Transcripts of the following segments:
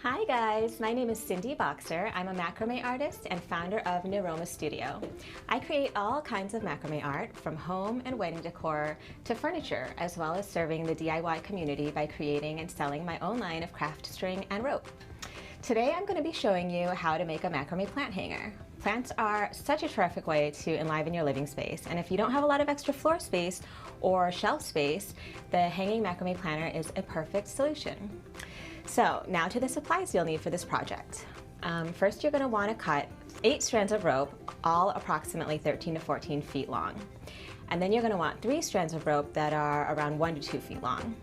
Hi guys, my name is Cindy Bokser. I'm a macrame artist and founder of Macramé Studio. I create all kinds of macrame art, from home and wedding decor to furniture, as well as serving the DIY community by creating and selling my own line of craft string and rope. Today I'm going to be showing you how to make a macrame plant hanger. Plants are such a terrific way to enliven your living space, and if you don't have a lot of extra floor space or shelf space, the hanging macrame planter is a perfect solution. So now to the supplies you'll need for this project. First, you're going to want to cut 8 strands of rope, all approximately 13 to 14 feet long. And then you're going to want 3 strands of rope that are around 1 to 2 feet long.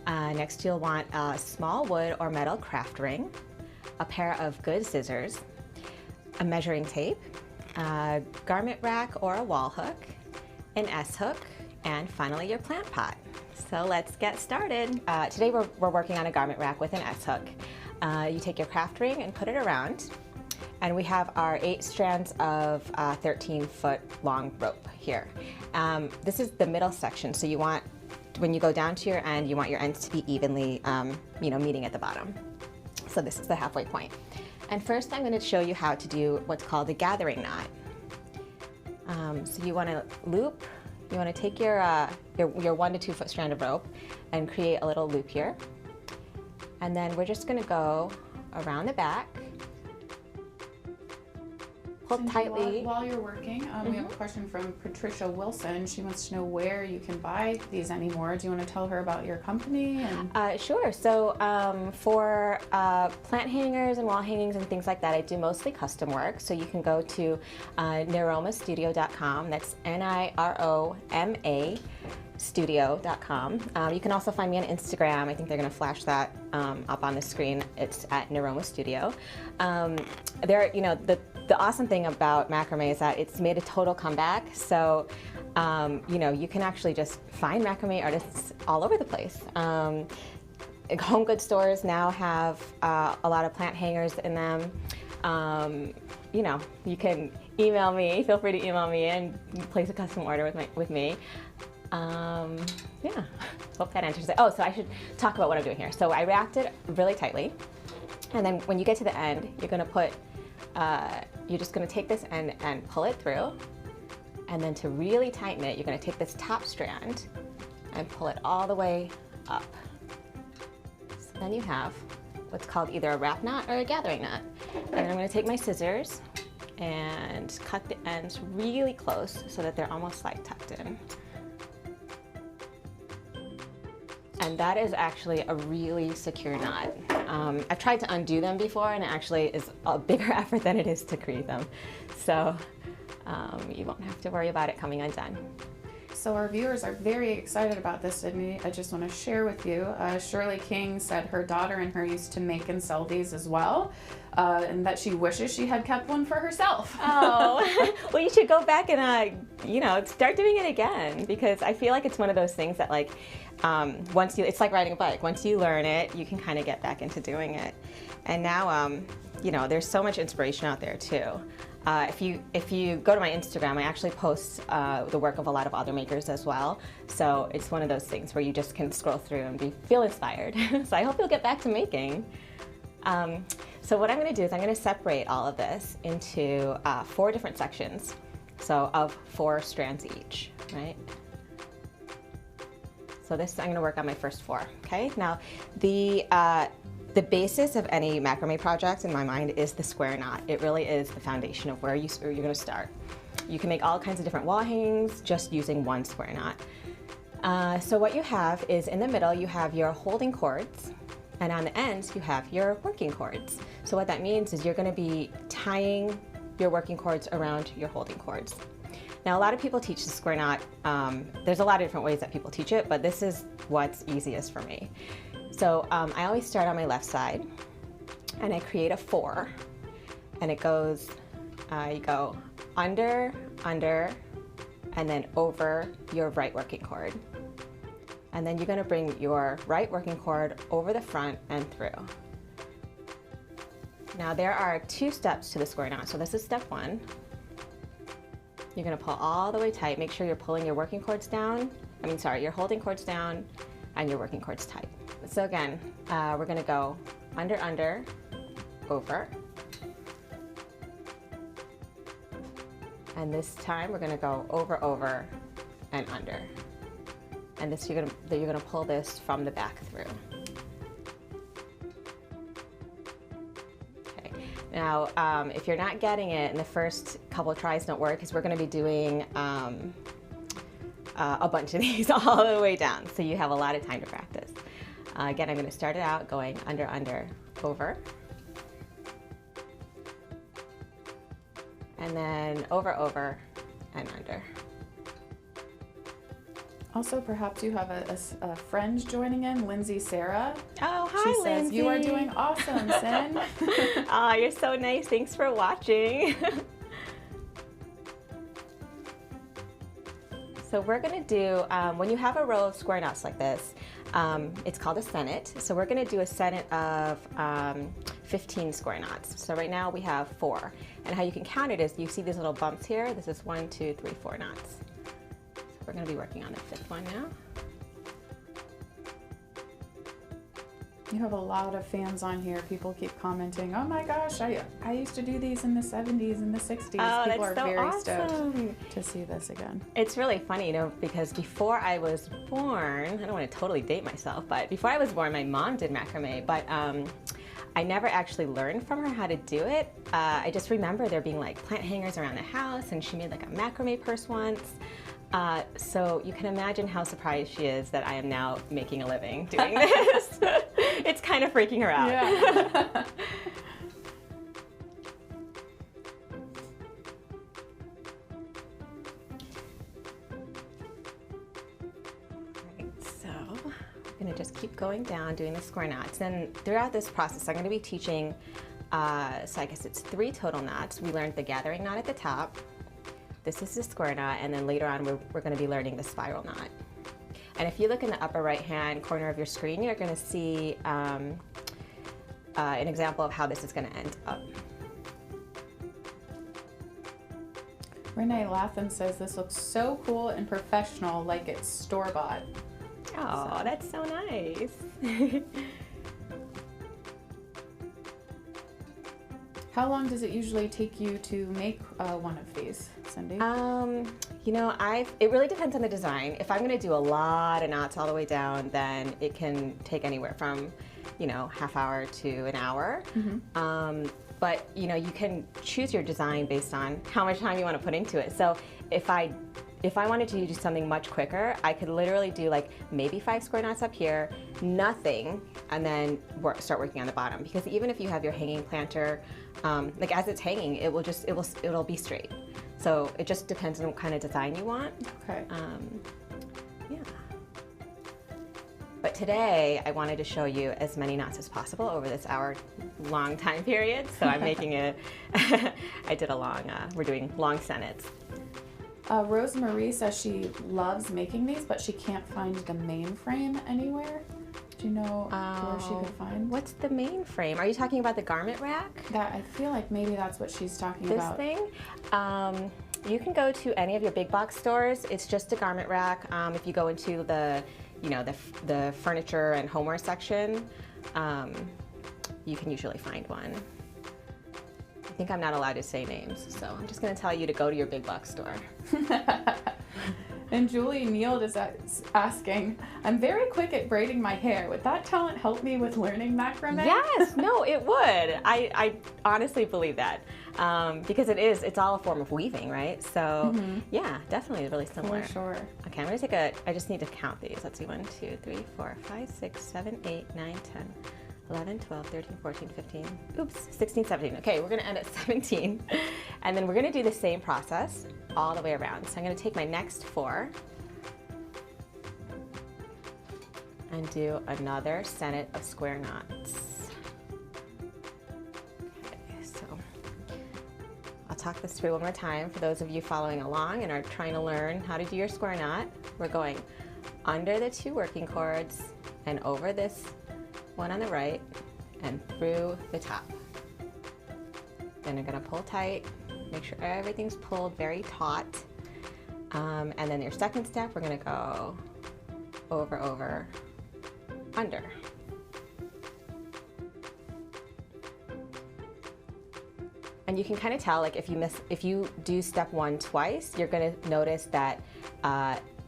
Next, you'll want a small wood or metal craft ring, a pair of good scissors, a measuring tape, a garment rack or a wall hook, an S-hook, and finally your plant pot. So let's get started. Today we're working on a garment rack with an S-hook. You take your craft ring and put it around, and we have our 8 strands of 13-foot long rope here. This is the middle section, so you want, when you go down to your end, you want your ends to be evenly meeting at the bottom. So this is the halfway point. And first I'm going to show you how to do what's called a gathering knot. So you want to loop. You want to take your 1 to 2 foot strand of rope and create a little loop here. And then we're just going to go around the back. Pull Cindy, tightly. While you're working, we have a question from Patricia Wilson. She wants to know where you can buy these anymore. Do you want to tell her about your company? Sure. So for plant hangers and wall hangings and things like that, I do mostly custom work. So you can go to niromastudio.com. That's N-I-R-O-M-A studio.com. You can also find me on Instagram. I think they're going to flash that up on the screen. It's at Macramé Studio. The awesome thing about macrame is that it's made a total comeback. So, you can actually just find macrame artists all over the place. Home goods stores now have a lot of plant hangers in them. You can email me. Feel free to email me and place a custom order with me. Yeah, hope that answers it. Oh, so I should talk about what I'm doing here. So I wrapped it really tightly, and then when you get to the end, you're going to put you're just going to take this end and pull it through, and then to really tighten it, you're going to take this top strand and pull it all the way up. So then you have what's called either a wrap knot or a gathering knot. And I'm going to take my scissors and cut the ends really close so that they're almost like tucked in. And that is actually a really secure knot. I've tried to undo them before, and it actually is a bigger effort than it is to create them. So you won't have to worry about it coming undone. So our viewers are very excited about this, Sydney. I just want to share with you, Shirley King said her daughter and her used to make and sell these as well, and that she wishes she had kept one for herself. Oh, well, you should go back and start doing it again, because I feel like it's one of those things that it's like riding a bike. Once you learn it, you can kind of get back into doing it. And now, there's so much inspiration out there too. If you go to my Instagram, I actually post the work of a lot of other makers as well. So it's one of those things where you just can scroll through and feel inspired. So I hope you'll get back to making. So what I'm going to do is I'm going to separate all of this into 4 different sections, so of 4 strands each, right? So this, I'm going to work on my first 4, okay? Now, the basis of any macrame project in my mind is the square knot. It really is the foundation of where you're going to start. You can make all kinds of different wall hangings just using one square knot. So what you have is, in the middle you have your holding cords, and on the ends you have your working cords. So what that means is you're going to be tying your working cords around your holding cords. Now, a lot of people teach the square knot. There's a lot of different ways that people teach it, but this is what's easiest for me. So I always start on my left side, and I create a 4, and it goes, you go under, and then over your right working cord. And then you're going to bring your right working cord over the front and through. Now, there are 2 steps to the square knot. So this is step 1. You're going to pull all the way tight. Make sure you're pulling your working cords down. your holding cords down and your working cords tight. So again, we're going to go under, under, over. And this time we're gonna go over, over, and under. And this you're gonna pull this from the back through. Okay. Now, if you're not getting it and the first couple of tries don't work, because we're gonna be doing a bunch of these all the way down, so you have a lot of time to practice. Again, I'm gonna start it out going under, under, over. And then over, over, and under. Also, perhaps you have a friend joining in, Lindsay Sarah. Oh, hi, She says, Lindsay. "You are doing awesome, Sin." Oh, you're so nice. Thanks for watching. So we're gonna do, when you have a row of square knots like this, it's called a senet. So we're gonna do a senet of 15 square knots. So right now we have 4. And how you can count it is you see these little bumps here. This is 1, 2, 3, 4 knots. So we're gonna be working on the 5th one now. You have a lot of fans on here. People keep commenting, "Oh my gosh, I used to do these in the 70s and the 60s." Oh, People are that's so very awesome. stoked to see this again. It's really funny, you know, because before I was born, I don't want to totally date myself, but before I was born, my mom did macrame, but I never actually learned from her how to do it. I just remember there being like plant hangers around the house, and she made like a macrame purse once. So you can imagine how surprised she is that I am now making a living doing this. It's kind of freaking her out. Yeah. So I'm gonna just keep going down doing the square knots. And throughout this process, I'm gonna be teaching, so I guess it's 3 total knots. We learned the gathering knot at the top. This is the square knot, and then later on we're gonna be learning the spiral knot. And if you look in the upper right-hand corner of your screen, you're gonna see an example of how this is gonna end up. Renee Lathan says, "This looks so cool and professional, like it's store-bought." Oh, So- that's so nice. How long does it usually take you to make one of these, Cindy? You know, it really depends on the design. If I'm gonna do a lot of knots all the way down, then it can take anywhere from, you know, half hour to an hour. But you know, you can choose your design based on how much time you want to put into it. So if I wanted to do something much quicker, I could literally do like maybe 5 square knots up here, nothing, and then start working on the bottom. Because even if you have your hanging planter, like as it's hanging, it'll be straight. So it just depends on what kind of design you want. Okay. Yeah. But today I wanted to show you as many knots as possible over this hour-long time period. So I'm making it. I did a long. We're doing long senets. Rose Marie says she loves making these, but she can't find the mainframe anywhere. Do you know where she could find? What's the main frame? Are you talking about the garment rack? That, I feel like maybe that's what she's talking This about. thing? You can go to any of your big box stores. It's just a garment rack. If you go into the, you know, the furniture and homeware section, you can usually find one. I think I'm not allowed to say names, so I'm just going to tell you to go to your big box store. And Julie Neal is asking, "I'm very quick at braiding my hair. Would that talent help me with learning macrame?" Yes, no, it would. I honestly believe that because it's all a form of weaving, right? So yeah, definitely really similar. For sure. Okay, I'm going to I just need to count these. Let's see, 1, 2, 3, 4, 5, 6, 7, 8, 9, 10. 11, 12, 13, 14, 15, oops, 16, 17. Okay, we're gonna end at 17. And then we're gonna do the same process all the way around. So I'm gonna take my next 4 and do another senet of square knots. Okay, so I'll talk this through one more time for those of you following along and are trying to learn how to do your square knot. We're going under the 2 working cords and over this one on the right and through the top. Then you're gonna pull tight, make sure everything's pulled very taut. And then your second step, we're gonna go over, over, under. And you can kind of tell, like if you do step one twice, you're going to notice that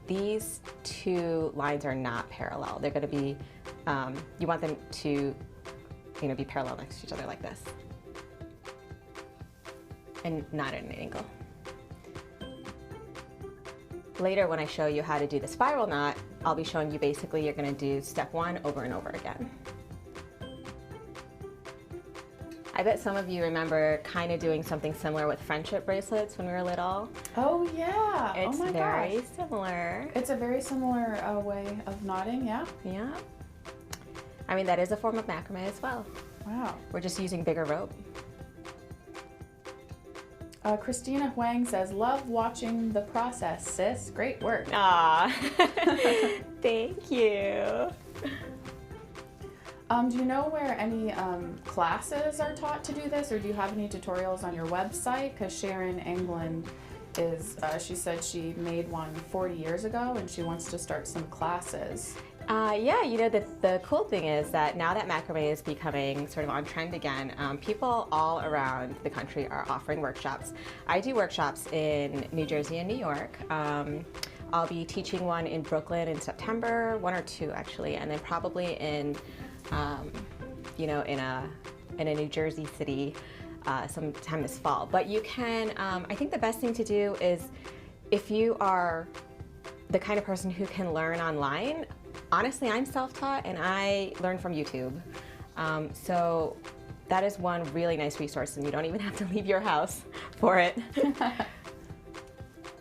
these two lines are not parallel. They're going to be, you want them to, be parallel next to each other like this. And not at an angle. Later, when I show you how to do the spiral knot, I'll be showing you basically you're going to do step one over and over again. I bet some of you remember kind of doing something similar with friendship bracelets when we were little. Oh yeah! It's oh my very gosh. similar. It's a very similar way of knotting, yeah? Yeah. I mean, that is a form of macrame as well. Wow. We're just using bigger rope. Christina Huang says, love watching the process, sis. Great work. Aw, thank you. Do you know where any classes are taught to do this, or do you have any tutorials on your website? Because Sharon England is, she said she made one 40 years ago and she wants to start some classes. Yeah, the cool thing is that now that macrame is becoming sort of on trend again, people all around the country are offering workshops. I do workshops in New Jersey and New York. I'll be teaching one in Brooklyn in September, one or two actually, and then probably in, in a New Jersey city sometime this fall. But you can, I think the best thing to do is if you are the kind of person who can learn online. Honestly, I'm self-taught and I learn from YouTube. So that is one really nice resource and you don't even have to leave your house for it.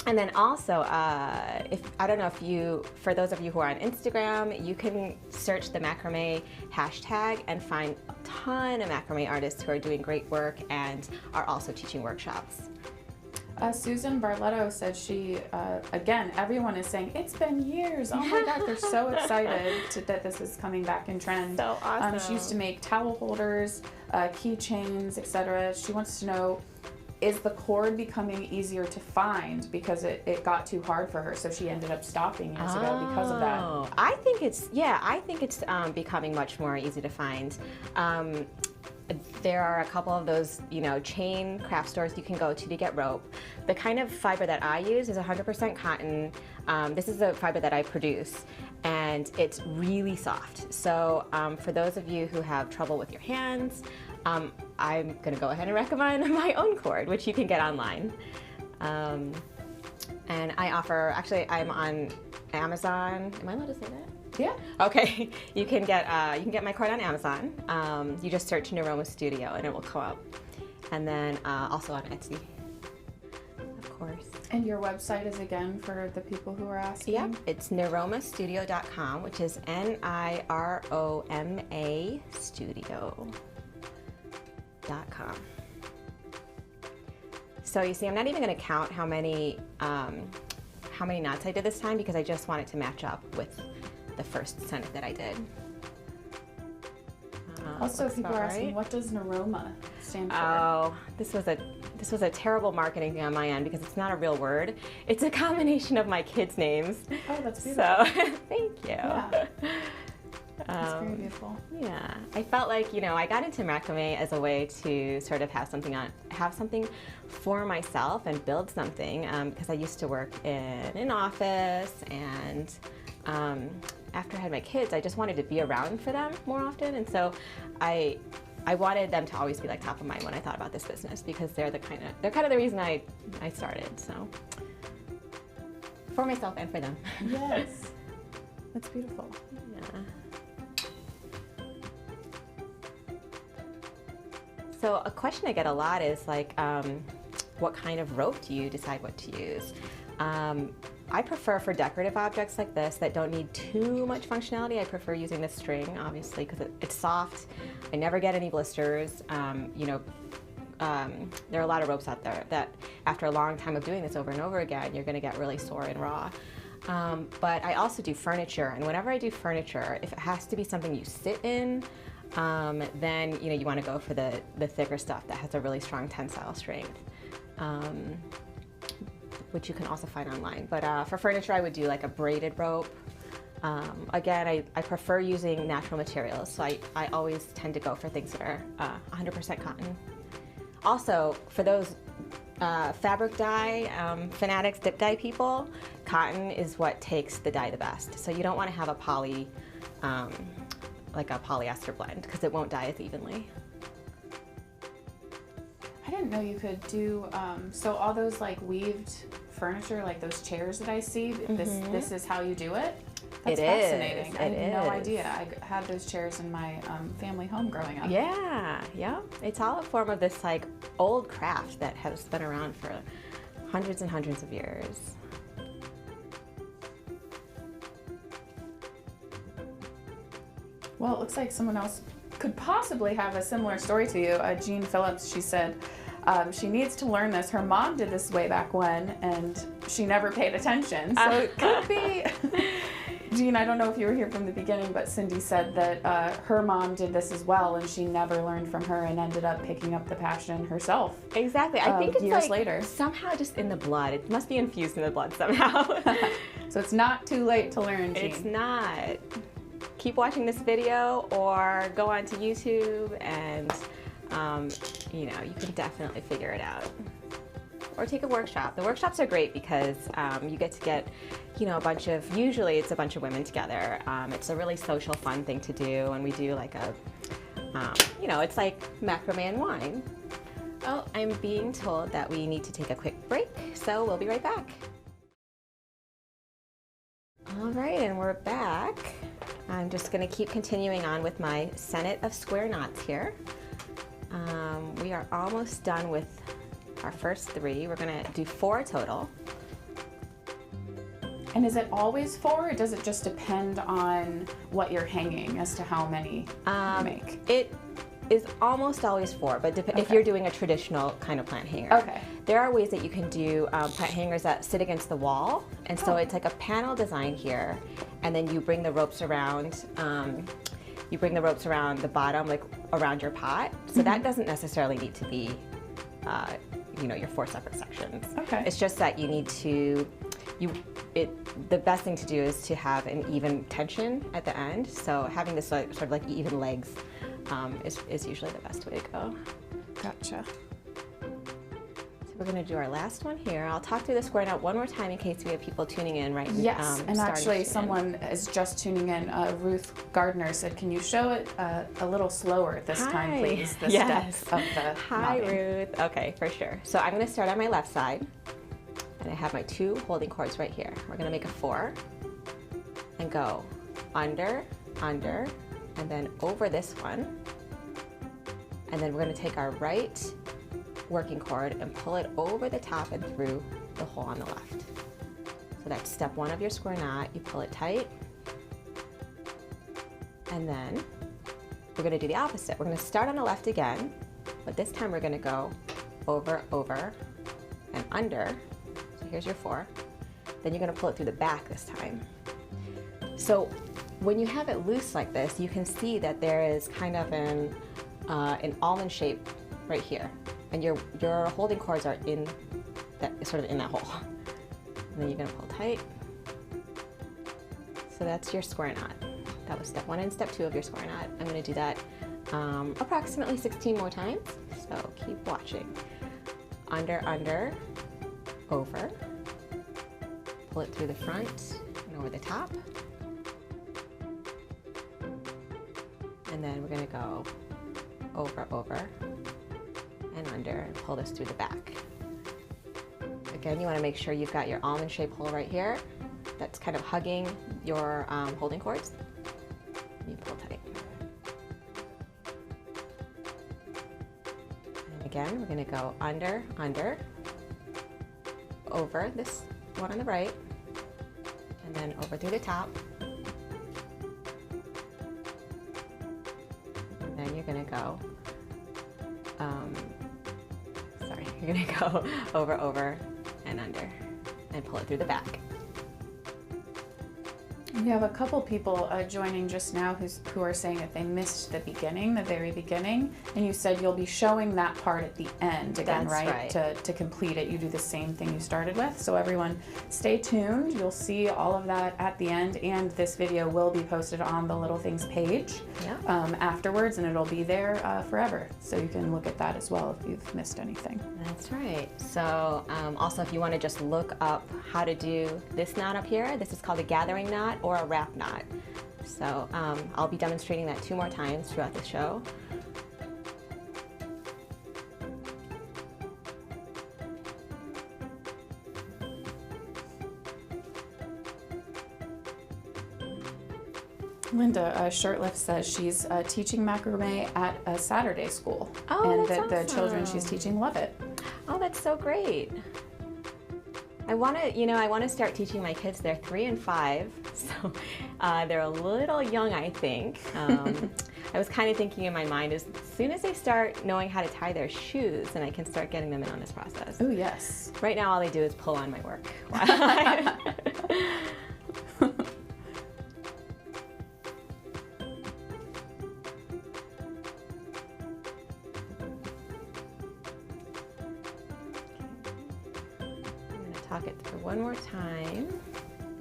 And then also, I don't know if for those of you who are on Instagram, you can search the macrame hashtag and find a ton of macrame artists who are doing great work and are also teaching workshops. Susan Barletto said she, again, everyone is saying, it's been years. Oh my God, they're so excited that this is coming back in trend. So awesome. She used to make towel holders, keychains, etc. She wants to know, is the cord becoming easier to find because it got too hard for her, so she ended up stopping years ago because of that? I think it's becoming much more easy to find. There are a couple of those, chain craft stores you can go to get rope. The kind of fiber that I use is 100% cotton. This is the fiber that I produce, and it's really soft. So for those of you who have trouble with your hands, I'm going to go ahead and recommend my own cord, which you can get online. And I offer, actually, I'm on Amazon. Am I allowed to say that? Yeah. Okay, you can get my cord on Amazon. You just search Neuroma Studio and it will come up. And then also on Etsy, of course. And your website is, again, for the people who are asking? Yeah, it's neuromastudio.com, which is NIROMA studio.com. So you see, I'm not even going to count how many knots I did this time because I just want it to match up with the first set that I did. Also, people are asking, what does Neuroma stand for? Oh, this was a terrible marketing thing on my end because it's not a real word. It's a combination of my kids' names. Oh, that's beautiful. So, thank you. Yeah. That's very beautiful. Yeah, I felt like I got into macrame as a way to sort of have something for myself and build something because I used to work in an office and. After I had my kids, I just wanted to be around for them more often, and so I wanted them to always be like top of mind when I thought about this business because they're kind of the reason I started. So for myself and for them. Yes, that's beautiful. Yeah. So a question I get a lot is like, what kind of rope do you decide what to use? I prefer for decorative objects like this that don't need too much functionality. I prefer using this string, obviously, because it's soft. I never get any blisters. There are a lot of ropes out there that after a long time of doing this over and over again, you're going to get really sore and raw. But I also do furniture, and whenever I do furniture, if it has to be something you sit in, then you want to go for the thicker stuff that has a really strong tensile strength. Which you can also find online. But for furniture, I would do like a braided rope. Again, I prefer using natural materials, so I always tend to go for things that are 100% cotton. Also, for those fabric dye fanatics, dip dye people, cotton is what takes the dye the best. So you don't want to have a like a polyester blend, because it won't dye as evenly. I didn't know you could do, so all those like weaved furniture, like those chairs that I see, this is how you do it? That's fascinating. I had no idea. I had those chairs in my family home growing up. Yeah. It's all a form of this like old craft that has been around for hundreds and hundreds of years. Well, it looks like someone else could possibly have a similar story to you. Jean Phillips, she said she needs to learn this. Her mom did this way back when, and she never paid attention. So it could be... Jean, I don't know if you were here from the beginning, but Cindy said that her mom did this as well, and she never learned from her and ended up picking up the passion herself. Exactly. I think it's years like later. Somehow just in the blood. It must be infused in the blood somehow. So it's not too late to learn, Jean. It's not. Keep watching this video or go onto YouTube and, you know, you can definitely figure it out. Or take a workshop. The workshops are great because you get, you know, usually it's a bunch of women together. It's a really social, fun thing to do, and we do like a, you know, it's like macrame and wine. Oh, I'm being told that we need to take a quick break, so we'll be right back. All right, and we're back. I'm just going to keep continuing on with my Senate of square knots here. We are almost done with our first 3. We're going to do 4 total. And is it always 4, or does it just depend on what you're hanging as to how many you make? It is almost always 4, but if you're doing a traditional kind of plant hanger. Okay. There are ways that you can do plant hangers that sit against the wall, and so it's like a panel design here, and then you bring the ropes around. You bring the ropes around the bottom, like around your pot. So that doesn't necessarily need to be, you know, your 4 separate sections. Okay. It's just that you need to, the best thing to do is to have an even tension at the end. So having this sort of like even legs is usually the best way to go. Gotcha. So we're going to do our last one here. I'll talk through the square knot one more time in case we have people tuning in right now. Yes, and actually someone is just tuning in. Ruth Gardner said, can you show it a little slower this time, please? The steps of the Hi, knotting. Ruth. Okay, for sure. So I'm going to start on my left side, and I have my 2 holding cords right here. We're going to make a 4 and go under, under, and then over this one. And then we're going to take our right working cord and pull it over the top and through the hole on the left. So that's step 1 of your square knot. You pull it tight, and then we're going to do the opposite. We're going to start on the left again, but this time we're going to go over, over, and under. So here's your 4. Then you're going to pull it through the back this time. So when you have it loose like this, you can see that there is kind of an almond shape right here, and your holding cords are in that, sort of in that hole. And then you're going to pull tight. So that's your square knot. That was step 1 and step 2 of your square knot. I'm going to do that approximately 16 more times. So keep watching. Under, under, over. Pull it through the front and over the top. And then we're going to go over, over, and under, and pull this through the back. Again, you want to make sure you've got your almond-shaped hole right here that's kind of hugging your holding cords. You pull tight. And again, we're going to go under, under, over this one on the right, and then over through the top. And then you're going to go, you're going to go over, over, and under, and pull it through the back. We have a couple people joining just now who are saying that they missed the beginning, the very beginning, and you said you'll be showing that part at the end again, right? To complete it, you do the same thing you started with. So everyone, stay tuned. You'll see all of that at the end, and this video will be posted on the Little Things page afterwards, and it'll be there forever. So you can look at that as well if you've missed anything. That's right. So also, if you want to just look up how to do this knot up here, this is called a gathering knot or a wrap knot. So I'll be demonstrating that 2 more times throughout the show. Linda Shirtlift says she's teaching macrame at a Saturday school, and that the children she's teaching love it. Oh, that's so great. I want to start teaching my kids. They're 3 and 5, so they're a little young, I think. I was kind of thinking in my mind, as soon as they start knowing how to tie their shoes, then I can start getting them in on this process. Oh, yes. Right now, all they do is pull on my work. Talk it through one more time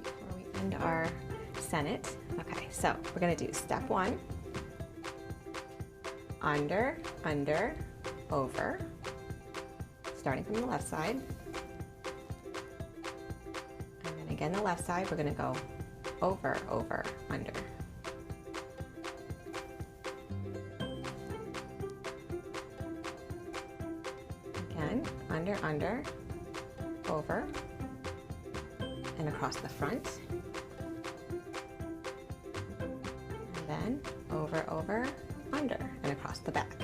before we end our Senate. Okay, so we're going to do step 1, under, under, over, starting from the left side. And then again, the left side, we're going to go over, over, under. Again, under, under, over, and across the front, and then over, over, under, and across the back.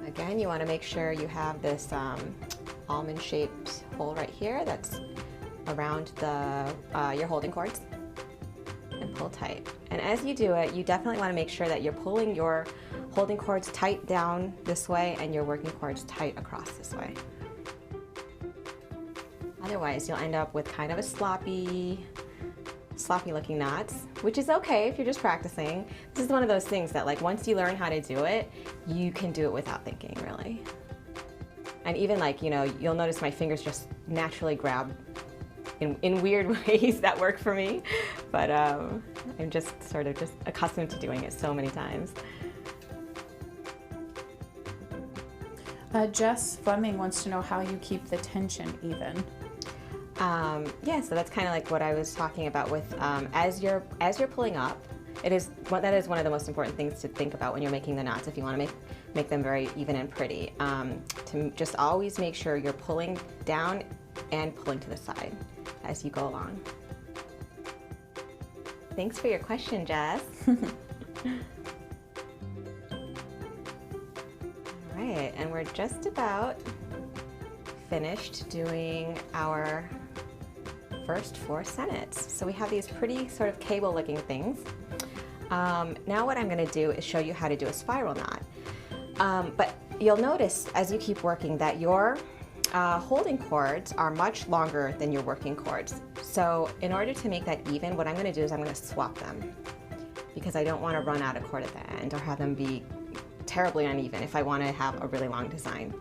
Again, you want to make sure you have this almond-shaped hole right here that's around your holding cords, and pull tight. And as you do it, you definitely want to make sure that you're pulling your holding cords tight down this way and your working cords tight across this way. Otherwise, you'll end up with kind of a sloppy looking knots, which is okay if you're just practicing. This is one of those things that, like, once you learn how to do it, you can do it without thinking, really. And even, like, you'll notice my fingers just naturally grab in weird ways that work for me. But I'm just sort of just accustomed to doing it so many times. Jess Fleming wants to know how you keep the tension even. Yeah, so that's kind of like what I was talking about with as you're pulling up. That is one of the most important things to think about when you're making the knots if you want to make them very even and pretty. To just always make sure you're pulling down and pulling to the side as you go along. Thanks for your question, Jess. Alright, and we're just about finished doing our first 4 sennets. So we have these pretty sort of cable looking things. Now what I'm going to do is show you how to do a spiral knot. But you'll notice as you keep working that your holding cords are much longer than your working cords. So in order to make that even, what I'm going to do is I'm going to swap them, because I don't want to run out of cord at the end or have them be terribly uneven if I want to have a really long design.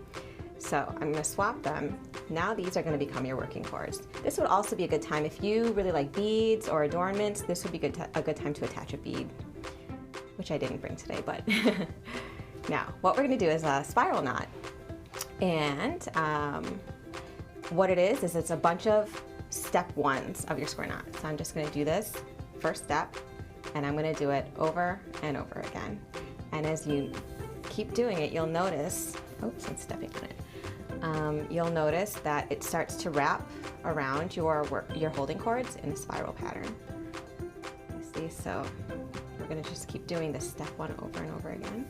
So I'm going to swap them. Now these are going to become your working cords. This would also be a good time if you really like beads or adornments. This would be a good time to attach a bead, which I didn't bring today, but now what we're going to do is a spiral knot. And what it is it's a bunch of step 1s of your square knot. So I'm just going to do this first step, and I'm going to do it over and over again. And as you keep doing it, you'll notice, oops, I'm stepping on it. You'll notice that it starts to wrap around your holding cords in a spiral pattern. You see, so we're going to just keep doing this step 1 over and over again.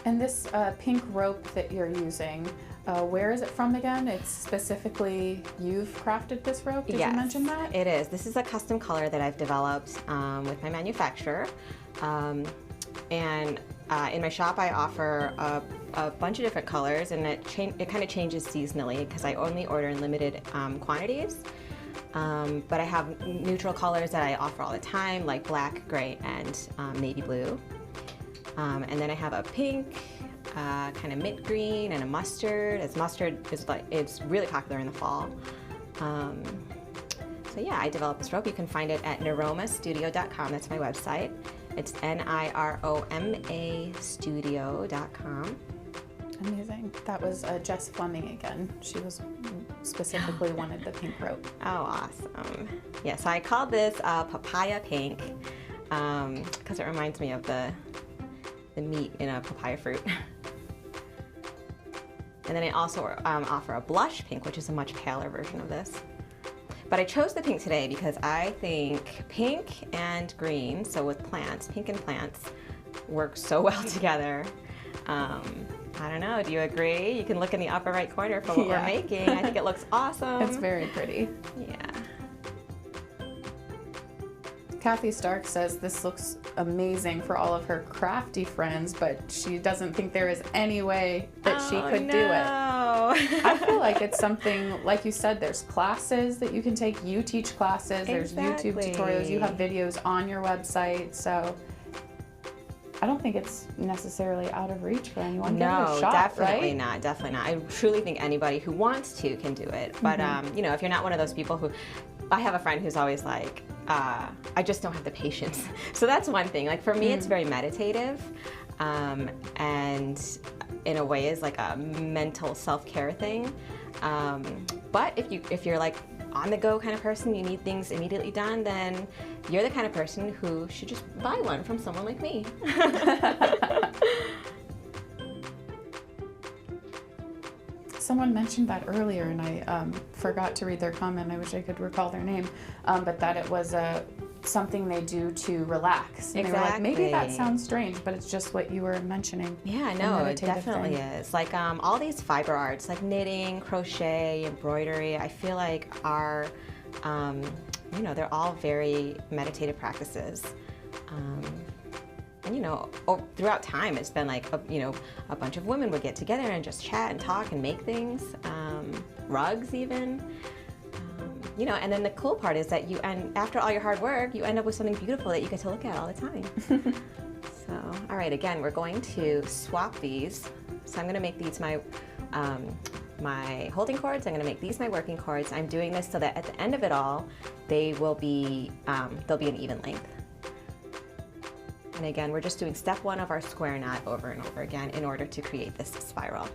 And this pink rope that you're using, where is it from again? It's specifically, you've crafted this rope? Did you mention that? It is. This is a custom color that I've developed with my manufacturer. And in my shop I offer a bunch of different colors, and it kind of changes seasonally because I only order in limited quantities. But I have neutral colors that I offer all the time, like black, gray, and navy blue. And then I have a pink, kind of mint green, and a mustard. Mustard is it's really popular in the fall. So yeah, I developed this rope. You can find it at niromastudio.com. That's my website. It's NIROMA studio.com. Amazing. That was Jess Fleming again. She was specifically wanted the pink rope. Oh, awesome. Yeah, so I called this papaya pink because it reminds me of the meat in a papaya fruit. And then I also offer a blush pink, which is a much paler version of this. But I chose the pink today because I think pink and green, so with plants, pink and plants, work so well together. I don't know, do you agree? You can look in the upper right corner for what we're making. I think it looks awesome. It's very pretty. Yeah. Kathy Stark says this looks amazing for all of her crafty friends, but she doesn't think there is any way that she could do it. I feel like it's something, like you said, there's classes that you can take. You teach classes, there's YouTube tutorials, you have videos on your website, so I don't think it's necessarily out of reach for anyone. No, a shot, definitely right? not. Definitely not. I truly think anybody who wants to can do it. But you know, if you're not one of those people who, I have a friend who's always like, I just don't have the patience. So that's one thing. Like for me, it's very meditative, and in a way is like a mental self-care thing. But if you're like on the go kind of person, you need things immediately done, then you're the kind of person who should just buy one from someone like me. Someone mentioned that earlier, and I forgot to read their comment. I wish I could recall their name, but that it was something they do to relax. And they were like, maybe that sounds strange, but it's just what you were mentioning. Yeah, no, it definitely is. Like all these fiber arts, like knitting, crochet, embroidery, I feel like are, you know, they're all very meditative practices. And you know, throughout time, it's been like, you know, a bunch of women would get together and just chat and talk and make things, rugs even. You know, and then the cool part is that after all your hard work, you end up with something beautiful that you get to look at all the time. So, all right, again, we're going to swap these. So I'm going to make these my holding cords. I'm going to make these my working cords. I'm doing this so that at the end of it all, they'll be an even length. And again, we're just doing step one of our square knot over and over again in order to create this spiral.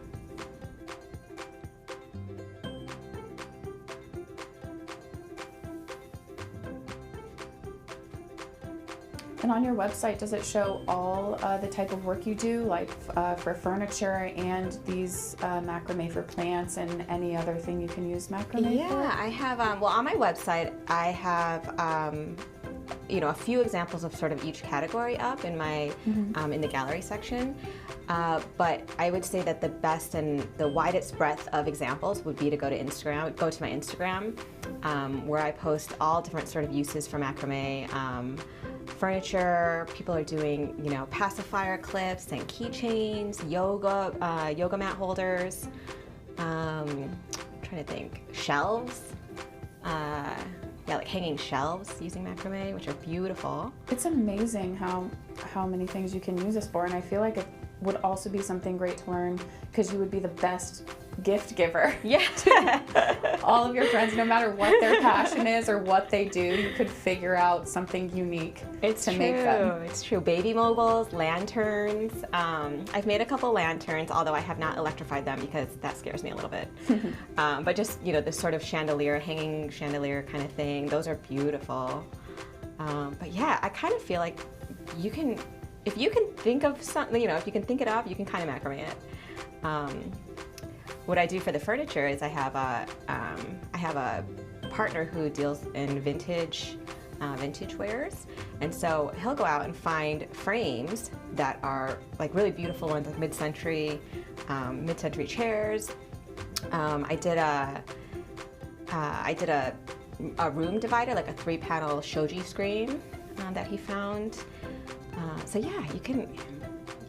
And on your website, does it show all the type of work you do, like for furniture and these macrame for plants and any other thing you can use macrame for? Yeah, I have, well, on my website, I have, you know, a few examples of sort of each category up in my, in the gallery section. But I would say that the best and the widest breadth of examples would be to go to Instagram, go to my Instagram, where I post all different sort of uses for macrame. Furniture, people are doing, you know, pacifier clips and keychains, yoga mat holders, I'm trying to think, shelves, yeah, like hanging shelves using macrame, which are beautiful. It's amazing how many things you can use this for, and I feel like it would also be something great to learn because you would be the best gift giver. Yeah. To all of your friends, no matter what their passion is or what they do, you could figure out something unique to make them. It's true. Baby mobiles, lanterns. I've made a couple lanterns, although I have not electrified them because that scares me a little bit. But just, you know, this sort of chandelier, hanging chandelier kind of thing. Those are beautiful. But yeah, I kind of feel like you can, if you can think of something, you know, if you can think it up, you can kind of macrame it. What I do for the furniture is I have a partner who deals in vintage wares, and so he'll go out and find frames that are like really beautiful ones, like mid-century chairs. I did a room divider, like a 3-panel shoji screen that he found. So yeah, you can,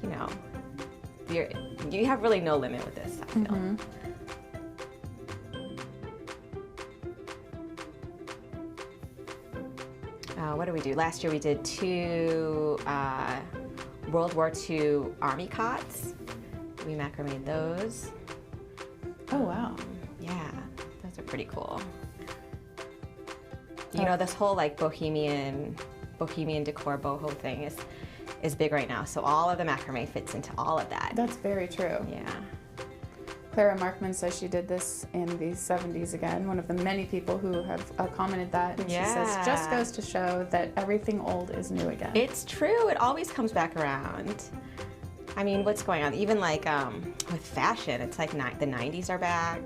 you know, you have really no limit with this, I feel. what did we do? Last year we did 2 World War II Army cots. We macrameed those. Oh, wow. Yeah, those are pretty cool. You know, this whole like bohemian decor boho thing is big right now. So all of the macrame fits into all of that. That's very true. Yeah. Clara Markman says she did this in the 70s again, one of the many people who have commented that. And Yeah. She says, just goes to show that everything old is new again. It's true. It always comes back around. I mean, what's going on? Even like with fashion, it's like the 90s are back.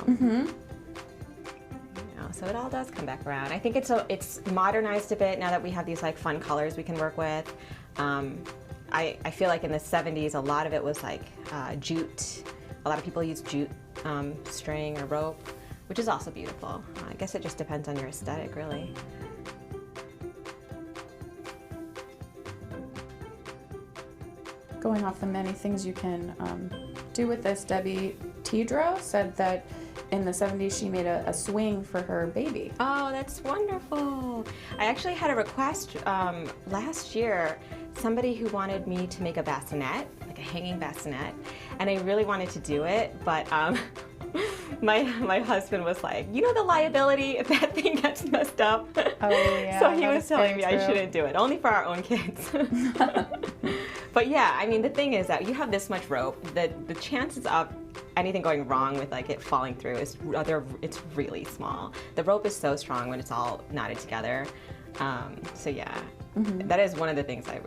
You know, so it all does come back around. I think it's modernized a bit now that we have these like fun colors we can work with. I feel like in the 70s, a lot of it was like jute. A lot of people use jute string or rope, which is also beautiful. I guess it just depends on your aesthetic, really. Going off the many things you can do with this, Debbie Tidro said that in the 70s she made a swing for her baby. Oh, that's wonderful. I actually had a request last year, somebody who wanted me to make a bassinet, like a hanging bassinet, and I really wanted to do it, but my husband was like, you know the liability if that thing gets messed up? Oh, yeah. So he was telling me true. I shouldn't do it, only for our own kids. But yeah, I mean, the thing is that you have this much rope, the chances of anything going wrong with like it falling through it's really small. The rope is so strong when it's all knotted together. So yeah, that is one of the things I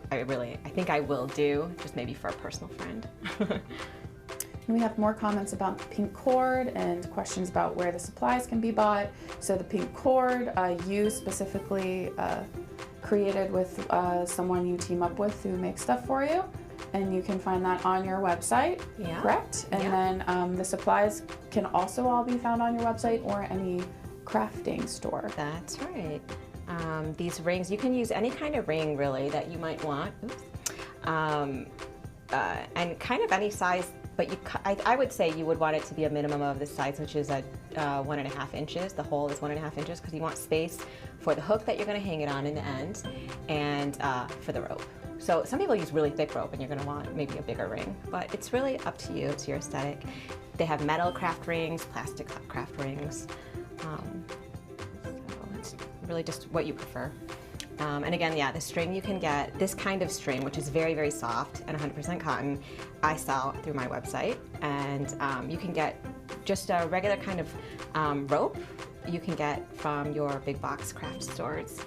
think I will do, just maybe for a personal friend. And we have more comments about the pink cord and questions about where the supplies can be bought. So the pink cord, you specifically created with someone you team up with who makes stuff for you. And you can find that on your website, correct? And then the supplies can also all be found on your website or any crafting store. That's right. These rings, you can use any kind of ring really that you might want. Oops. And kind of any size, but I would say you would want it to be a minimum of this size, which is 1.5 inches. The hole is 1.5 inches because you want space for the hook that you're going to hang it on in the end and for the rope. So some people use really thick rope and you're going to want maybe a bigger ring, but it's really up to you. It's your aesthetic. They have metal craft rings, plastic craft rings. So it's really just what you prefer. And again, yeah, the string you can get, this kind of string, which is very, very soft and 100% cotton, I sell through my website. And you can get just a regular kind of rope you can get from your big box craft stores.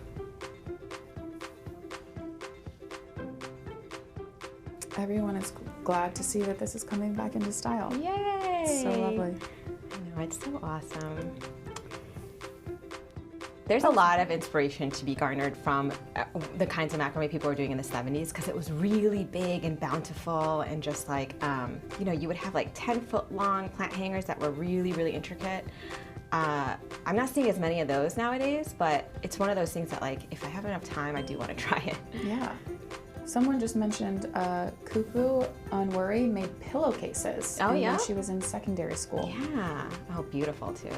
Everyone is glad to see that this is coming back into style. Yay! So lovely. I know, it's so awesome. There's a lot of inspiration to be garnered from the kinds of macrame people were doing in the 70s because it was really big and bountiful and just like, you know, you would have like 10-foot long plant hangers that were really, really intricate. I'm not seeing as many of those nowadays, but it's one of those things that like, if I have enough time, I do want to try it. Yeah. Someone just mentioned Cuckoo on Worry made pillowcases when she was in secondary school. Yeah. Oh, beautiful too.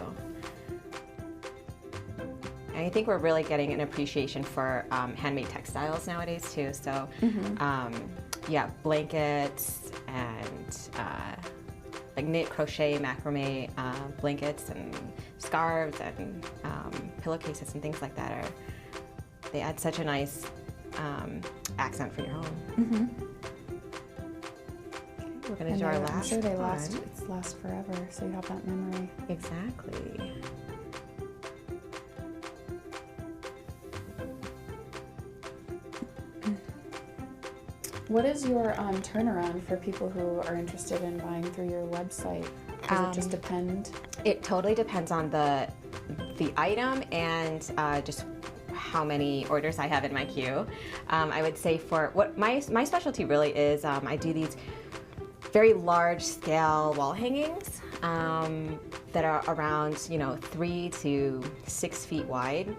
And I think we're really getting an appreciation for handmade textiles nowadays too. So, yeah, blankets and like knit, crochet, macrame blankets and scarves and pillowcases and things like that they add such a nice accent for your home. Okay, we're going to do our last I'm sure they one. last forever, so you have that memory. Exactly. What is your turnaround for people who are interested in buying through your website? Does it just depend? It totally depends on the item and just how many orders I have in my queue. I would say for what my specialty really is, I do these very large scale wall hangings that are around 3 to 6 feet wide,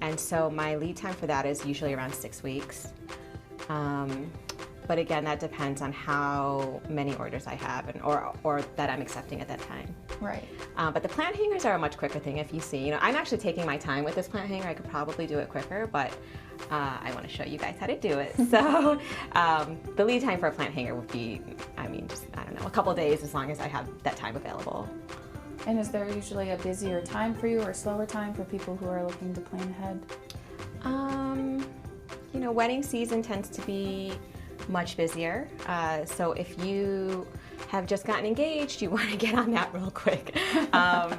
and so my lead time for that is usually around 6 weeks. But again, that depends on how many orders I have or that I'm accepting at that time. Right. But the plant hangers are a much quicker thing if you see. I'm actually taking my time with this plant hanger. I could probably do it quicker, but I want to show you guys how to do it. So the lead time for a plant hanger would be, just, I don't know, a couple of days as long as I have that time available. And is there usually a busier time for you or a slower time for people who are looking to plan ahead? Wedding season tends to be much busier. So if you have just gotten engaged, you want to get on that real quick. So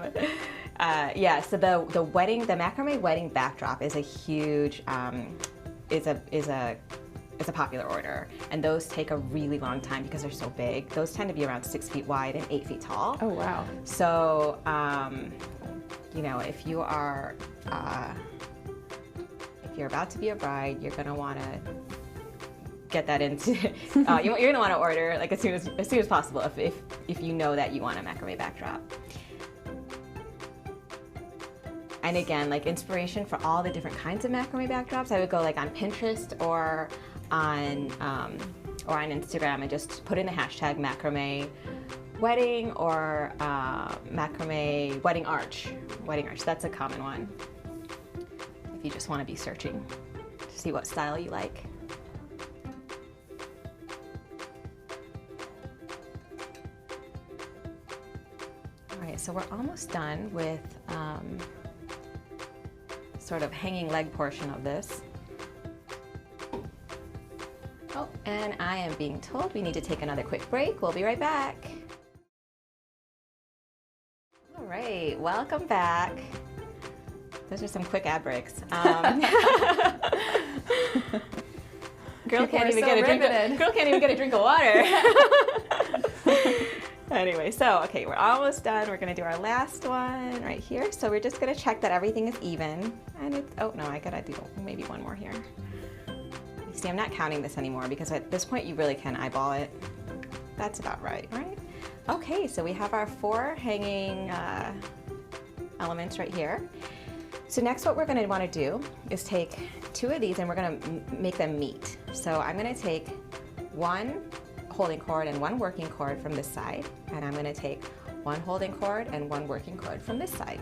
the macrame wedding backdrop is a huge, is a popular order, and those take a really long time because they're so big. Those tend to be around 6 feet wide and 8 feet tall. Oh wow! So if you are if you're about to be a bride, you're gonna want to get that into. You're gonna want to order like as soon as possible if you know that you want a macrame backdrop. And again, like inspiration for all the different kinds of macrame backdrops, I would go like on Pinterest or on Instagram and just put in the hashtag macrame wedding or macrame wedding arch. Wedding arch, that's a common one. If you just want to be searching to see what style you like. All right, so we're almost done with sort of hanging leg portion of this. Oh, and I am being told we need to take another quick break. We'll be right back. All right, welcome back. Those are some quick ad breaks. Girl can't even get a drink of water. Anyway, so okay, we're almost done. We're gonna do our last one right here. So we're just gonna check that everything is even. And it's, oh no, I gotta do maybe one more here. You see, I'm not counting this anymore because at this point you really can eyeball it. That's about right, right? Okay, so we have our 4 hanging elements right here. So next what we're gonna wanna do is take 2 of these and we're gonna make them meet. So I'm gonna take 1 holding cord and 1 working cord from this side, and I'm going to take 1 holding cord and 1 working cord from this side,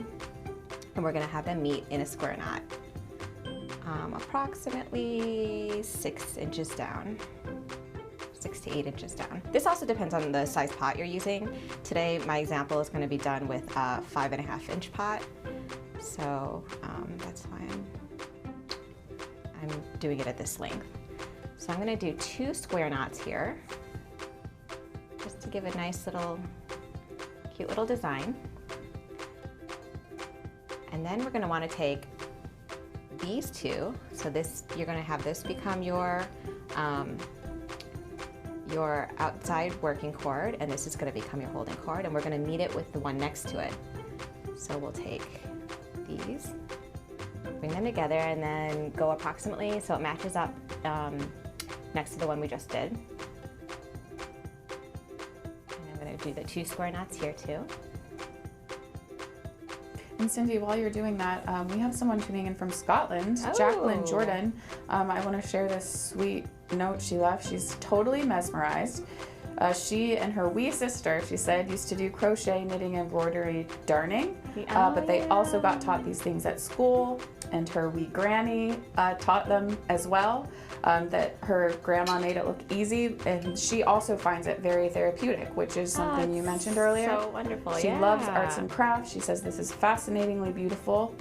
and we're going to have them meet in a square knot, approximately 6 inches down, 6 to 8 inches down. This also depends on the size pot you're using. Today my example is going to be done with a 5.5 inch pot, so that's why I'm doing it at this length. So I'm going to do 2 square knots here, just to give a nice little, cute little design. And then we're going to want to take these 2. So this, you're going to have this become your outside working cord, and this is going to become your holding cord, and we're going to meet it with the one next to it. So we'll take these, bring them together, and then go approximately so it matches up next to the one we just did. Do the 2 square knots here too. And Cindy, while you're doing that, we have someone tuning in from Scotland, Oh. Jacqueline Jordan. I want to share this sweet note she left. She's totally mesmerized. She and her wee sister, she said, used to do crochet, knitting, embroidery, darning, but they also got taught these things at school, and her wee granny taught them as well. That her grandma made it look easy, and she also finds it very therapeutic, which is something you mentioned earlier. So wonderful. She loves arts and crafts. She says this is fascinatingly beautiful.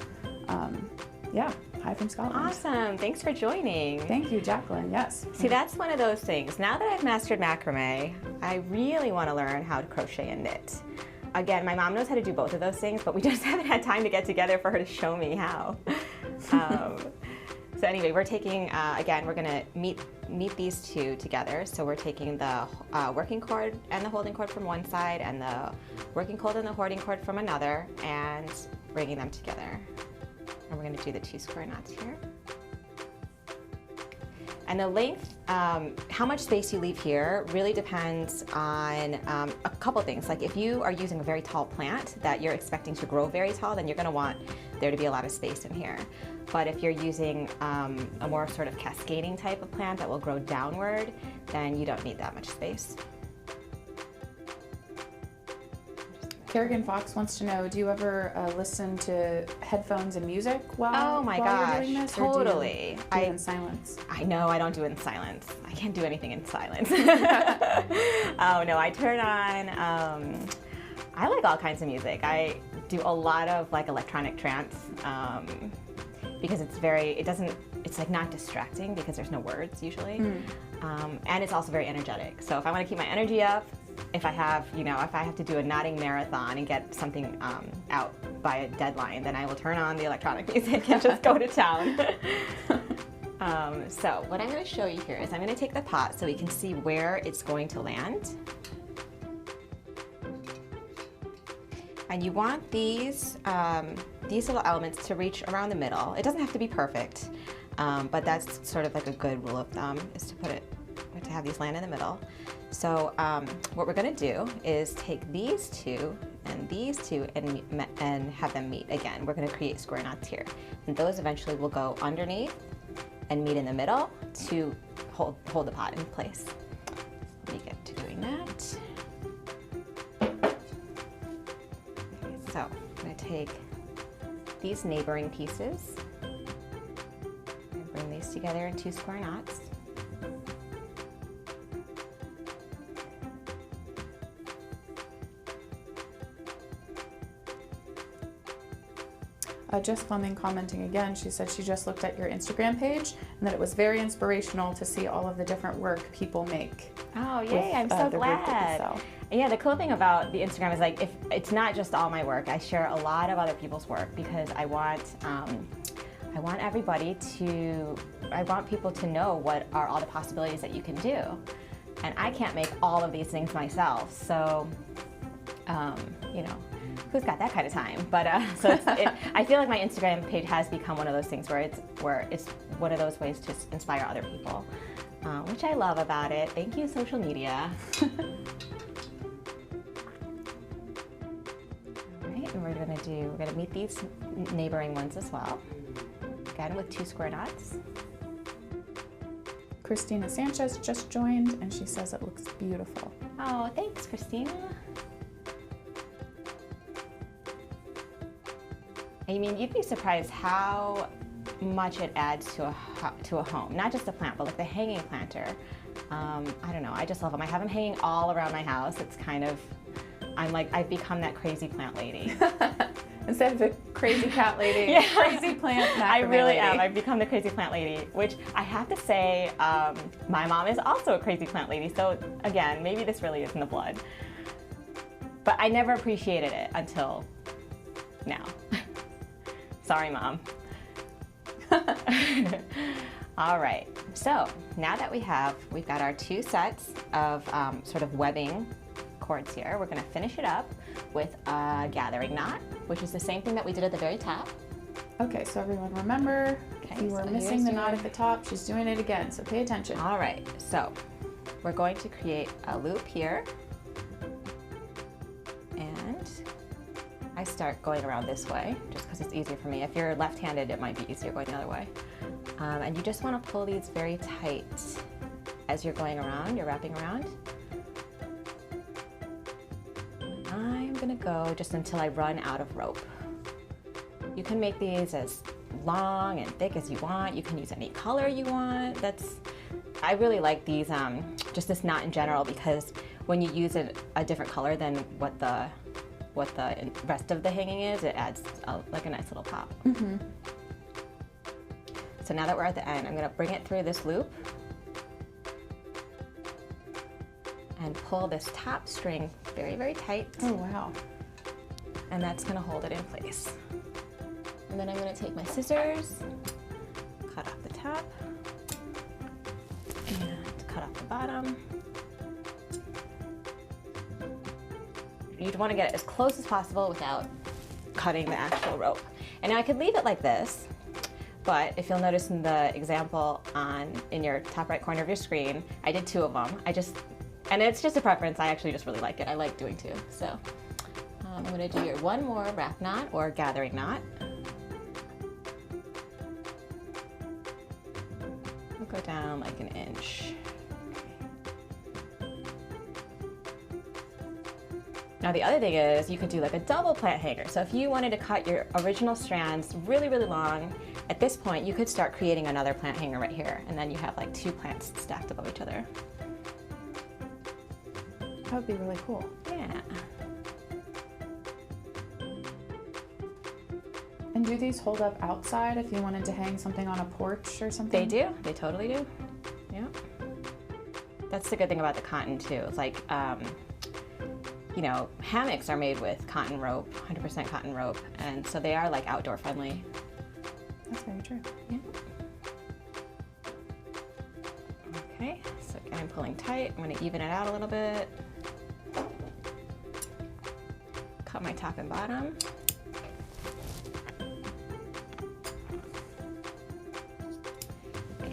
Hi from Scotland. Awesome. Thanks for joining. Thank you, Jacqueline. Yes. See, that's one of those things. Now that I've mastered macrame, I really want to learn how to crochet and knit. Again, my mom knows how to do both of those things, but we just haven't had time to get together for her to show me how. So anyway, we're taking, again, we're gonna meet these 2 together. So we're taking the working cord and the holding cord from one side, and the working cord and the holding cord from another, and bringing them together. And we're gonna do the 2 square knots here. And the length, how much space you leave here really depends on a couple things. Like if you are using a very tall plant that you're expecting to grow very tall, then you're gonna want there to be a lot of space in here. But if you're using a more sort of cascading type of plant that will grow downward, then you don't need that much space. Kerrigan Fox wants to know, do you ever listen to headphones and music while, oh my while gosh, you're doing this? Totally. Or do you do it in silence? I know, I don't do it in silence. I can't do anything in silence. Oh no, I turn on, I like all kinds of music. I do a lot of like electronic trance because it's like not distracting because there's no words usually. And it's also very energetic. So if I want to keep my energy up, if I have to do a nodding marathon and get something out by a deadline, then I will turn on the electronic music and just go to town. So what I'm going to show you here is I'm going to take the pot so we can see where it's going to land. And you want these little elements to reach around the middle. It doesn't have to be perfect, but that's sort of like a good rule of thumb, is to have these land in the middle. So what we're going to do is take these two and have them meet again. We're going to create square knots here, and those eventually will go underneath and meet in the middle to hold the pot in place. Let me get to doing that. Okay, so I'm going to take these neighboring pieces and bring these together in 2 square knots. Jess Fleming commenting again, she said she just looked at your Instagram page and that it was very inspirational to see all of the different work people make. Oh, yay, I'm so glad. Yeah, the cool thing about the Instagram is like, if it's not just all my work, I share a lot of other people's work because I want people to know what are all the possibilities that you can do. And I can't make all of these things myself, so, you know, who's got that kind of time? But I feel like my Instagram page has become one of those things where it's one of those ways to inspire other people, which I love about it. Thank you, social media. All right, and we're gonna meet these neighboring ones as well. Again, with 2 square knots. Christina Sanchez just joined and she says it looks beautiful. Oh, thanks, Christina. I mean, you'd be surprised how much it adds to a home. Not just a plant, but like the hanging planter. I don't know, I just love them. I have them hanging all around my house. It's kind of, I've become that crazy plant lady. Instead of the crazy cat lady, yeah. Crazy plant macrame I really lady. am. I've become the crazy plant lady, which I have to say, my mom is also a crazy plant lady. So again, maybe this really is in the blood. But I never appreciated it until now. Sorry, Mom. All right, so now that we've got our 2 sets of sort of webbing cords here, we're gonna finish it up with a gathering knot, which is the same thing that we did at the very top. Okay, so everyone remember, Okay, if you were so missing the knot at the top, she's doing it again, so pay attention. All right, so we're going to create a loop here, and I start going around this way just because it's easier for me. If you're left-handed, it might be easier going the other way. And you just want to pull these very tight as you're going around, you're wrapping around. I'm gonna go just until I run out of rope. You can make these as long and thick as you want. You can use any color you want. I really like these, just this knot in general, because when you use it a different color than what the rest of the hanging is, it adds like a nice little pop. Mm-hmm. So now that we're at the end, I'm gonna bring it through this loop and pull this top string very, very tight. Oh, wow. And that's gonna hold it in place. And then I'm gonna take my scissors, cut off the top, and cut off the bottom. You'd wanna get it as close as possible without cutting the actual rope. And now I could leave it like this, But if you'll notice in the example in your top right corner of your screen, I did 2 of them. And it's just a preference. I actually just really like it. I like doing 2. So I'm going to do your one more wrap knot or gathering knot. I'll go down like an inch. Now the other thing is you could do like a double plant hanger. So if you wanted to cut your original strands really, really long, at this point you could start creating another plant hanger right here, and then you have like 2 plants stacked above each other. That would be really cool. Yeah. And do these hold up outside if you wanted to hang something on a porch or something? They do. They totally do. Yeah. That's the good thing about the cotton too. It's like, you know, hammocks are made with cotton rope, 100% cotton rope, and so they are like outdoor friendly. That's very true. Yeah. Okay, so again, I'm pulling tight. I'm going to even it out a little bit. Cut my top and bottom.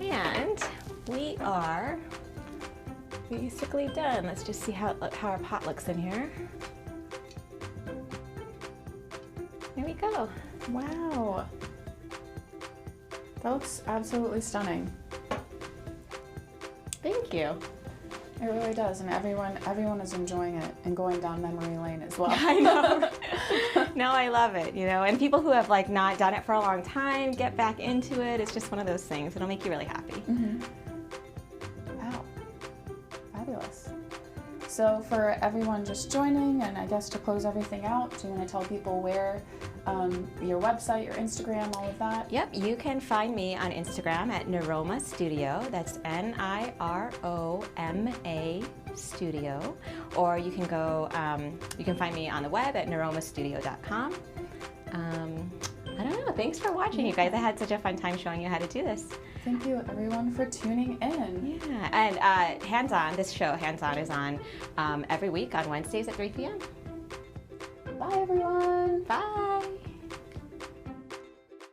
And we are basically done. Let's just see how our pot looks in here. There we go. Wow. That looks absolutely stunning. Thank you. It really does, and everyone is enjoying it and going down memory lane as well. I know. No, I love it, you know, and people who have like not done it for a long time get back into it. It's just one of those things. It'll make you really happy. Mm-hmm. Wow. Fabulous. So for everyone just joining, and I guess to close everything out, do you want to tell people where your website, your Instagram, all of that? Yep, you can find me on Instagram at Niroma Studio. That's Niroma Studio. Or you can go, you can find me on the web at niromastudio.com. I don't know, thanks for watching, you guys. I had such a fun time showing you how to do this. Thank you, everyone, for tuning in. Yeah, and Hands On, this show, Hands On, is on every week on Wednesdays at 3 p.m. Bye, everyone. Bye.